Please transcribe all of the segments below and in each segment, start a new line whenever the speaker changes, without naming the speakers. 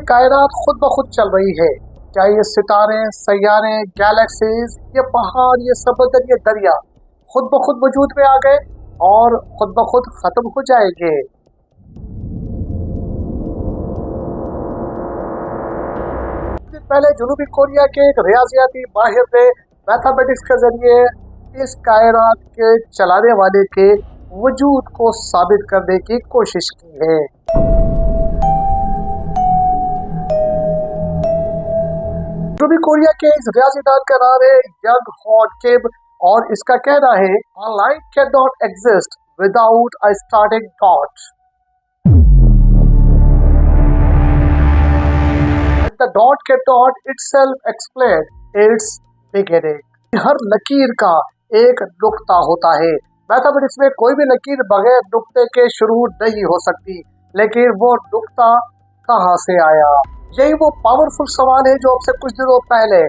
कायनात खुद ब खुद चल रही है। क्या ये सितारे, सैयारे, गैलेक्सीज, ये पहाड़, ये समंदर, ये दरिया खुद ब खुद वजूद में आ गए और खुद ब खुद खत्म हो जाएंगे? पहले जनूबी कोरिया के एक रियाजियाती माहिर ने मैथमेटिक्स के जरिए इस कायनात के चलाने वाले के वजूद को साबित करने की कोशिश की है। जनूबी कोरिया के इस रियाजीदान का नाम है यंग हॉन किम और इसका कहना है a line cannot exist without a starting dot. The dot cannot itself explain its beginning. हर लकीर का एक नुक्ता होता है। मैथमेटिक्स में कोई भी लकीर बगैर नुक्ते के शुरू नहीं हो सकती, लेकिन वो नुक्ता कहाँ से आया? यही वो पावरफुल सवाल है जो आपसे कुछ दिनों पहले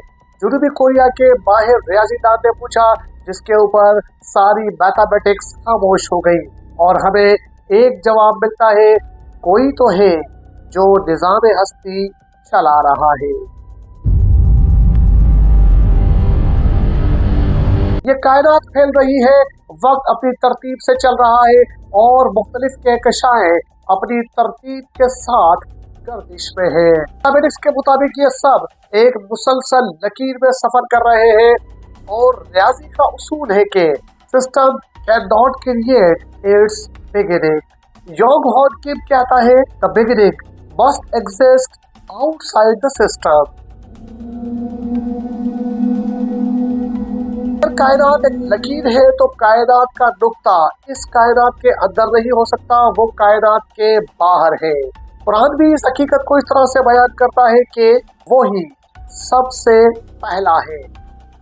जनूबी कोरिया के माहिर रियाजीदान ने पूछा, जिसके ऊपर सारी मैथमेटिक्स खामोश हो गई और हमें एक जवाब मिलता है, कोई तो है जो निज़ाम हस्ती चला रहा है। ये कायनात फैल रही है, वक्त अपनी तरतीब से चल रहा है और मुख्तलिफ कहकशाएं अपनी तरतीब के साथ गर्दिश में है। मैथमेटिक्स के मुताबिक ये सब एक मुसलसल लकीर में सफर कर रहे हैं और रियाजी का उसूल है कि system cannot create its beginning. Young Hoon Kim कहता है the beginning must exist outside the system. अगर कायनात एक लकीर है तो कायनात का नुक्ता इस कायनात के अंदर नहीं हो सकता, वो कायनात के बाहर है। कुरान भी इस हकीकत को इस तरह से बयान करता है कि वो ही सबसे पहला है।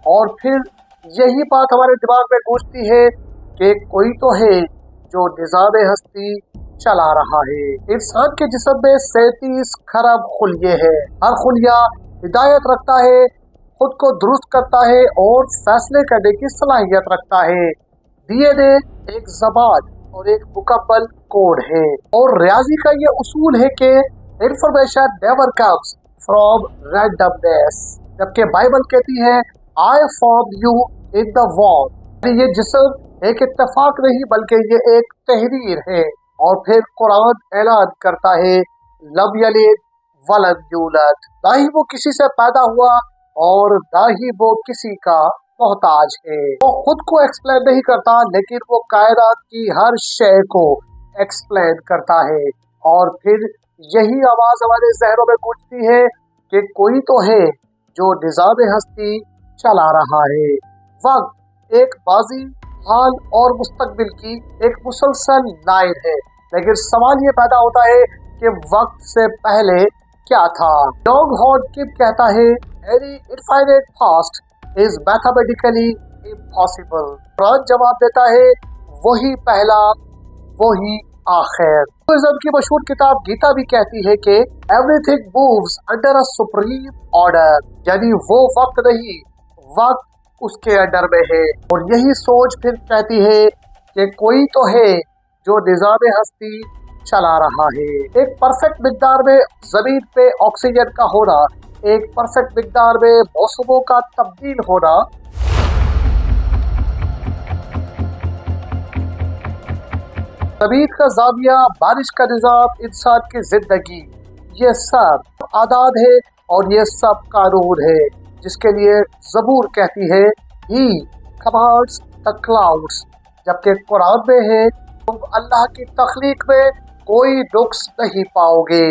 और फिर यही बात हमारे दिमाग में गूंजती है कि कोई तो है जो निज़ाम हस्ती चला रहा है। इंसान के जिस्म में 37 खरब खुलिये हैं। हर खुलिया हिदायत रखता है, खुद को दुरुस्त करता है और फैसले करने की सलाहियत रखता है। डीएनए एक ज़बान और एक मुकम्मल कोड है और रियाजी का ये उसूल है कि information never comes from randomness, जबकि बाइबल कहती है I form you in the warm. ये जिस्म एक इत्तेफाक नहीं बल्कि ये एक तहरीर है। और फिर कुरान ऐलान करता है लम यलिद वलम यूलद, ना ही वो किसी से पैदा हुआ और ना ही वो किसी का मोहताज है। वो खुद को एक्सप्लेन नहीं करता, लेकिन वो कायनात की हर शय को एक्सप्लेन करता है। और फिर यही आवाज हमारे जहनों में गूंजती है कि कोई तो है जो निज़ाम हस्ती चला रहा है। वक्त एक माजी, हाल और मुस्तकबिल की एक मुसलसल लाइन है, लेकिन सवाल ये पैदा होता है कि वक्त से पहले क्या था? यंग हॉन किम कहता है any infinite past is mathematically impossible. Quran जवाब देता है वही पहला वही आखिर। हिंदुइज्म की मशहूर किताब गीता भी कहती है कि everything moves under a supreme order, यानी वो वक्त नहीं, वक्त उसके अंडर में है। और यही सोच फिर कहती है कि कोई तो है जो निज़ाम हस्ती चला रहा है। एक परफेक्ट मिकदार में जमीन पे ऑक्सीजन का होना, एक परफेक्ट मिकदार में मौसमों का तब्दील होना, जमीन का जाविया, बारिश का निजाम, इंसान की जिंदगी, ये सब आदाद है और ये सब कानून है, जिसके लिए ज़बूर कहती है ही कमांड्स द क्लाउड्स, जबकि कुरान में है तुम अल्लाह की तख्लीक में कोई नुक्स नहीं पाओगे।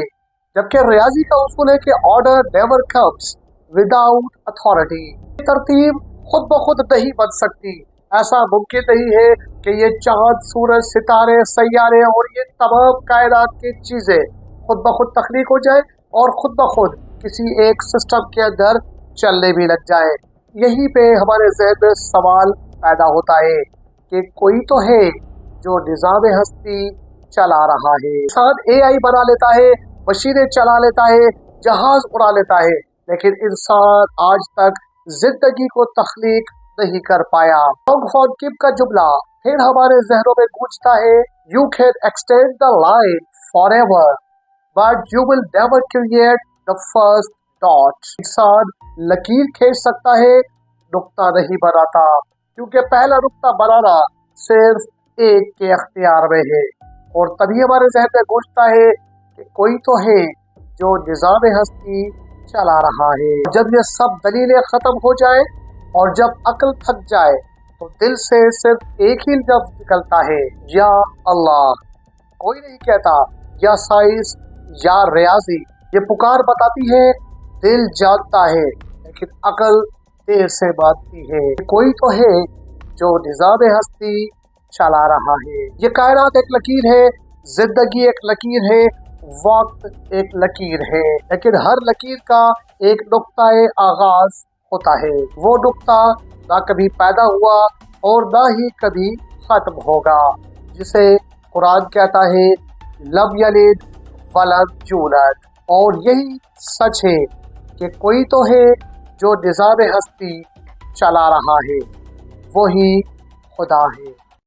जबकि रियाजी का उसूल है कि order never comes without authority. तरतीब खुद ब खुद नहीं बन सकती। ऐसा मुमकिन नहीं है कि ये चांद, सूरज, सितारे, सैयारे और ये तमाम कायनात की चीजें खुद ब खुद तख्लीक हो जाए और खुद ब खुद किसी एक सिस्टम के अंदर चलने भी लग जाए। यहीं पे हमारे ज़हन में सवाल पैदा होता है कि कोई तो है जो निज़ाम हस्ती चला रहा है। इंसान एआई बना लेता है, मशीनें चला लेता है, जहाज उड़ा लेता है, लेकिन इंसान आज तक जिंदगी को तख्लीक नहीं कर पाया। यंग हॉन किम का जुमला फिर हमारे जहनों में गूंजता है, you can extend the line forever but you will never create the first dot. इंसान लकीर खींच सकता है, नुक्ता नहीं बनाता, क्योंकि पहला नुक्ता बनाना सिर्फ एक के अख्तियार में है। और तभी हमारे ज़हन में गूंजता है कि कोई तो है जो निज़ाम हस्ती चला रहा है। जब ये सब दलीलें खत्म हो जाए और जब अक्ल थक जाए तो दिल से सिर्फ एक ही लफ्ज़ निकलता है, या अल्लाह। कोई नहीं कहता या साइंस या रियाजी। ये पुकार बताती है, दिल जानता है लेकिन अक्ल देर से मानती है। कोई तो है जो निज़ाम हस्ती चला रहा है। ये कायनात एक लकीर है, जिंदगी एक लकीर है, वक्त एक लकीर है, लेकिन हर लकीर का एक नुक्ता-ए आगाज होता है। वो नुक्ता ना कभी पैदा हुआ और ना ही कभी खत्म होगा, जिसे कुरान कहता है लम यलिद वलम यूलद। और यही सच है कि कोई तो है जो निज़ाम हस्ती चला रहा है, वही खुदा है।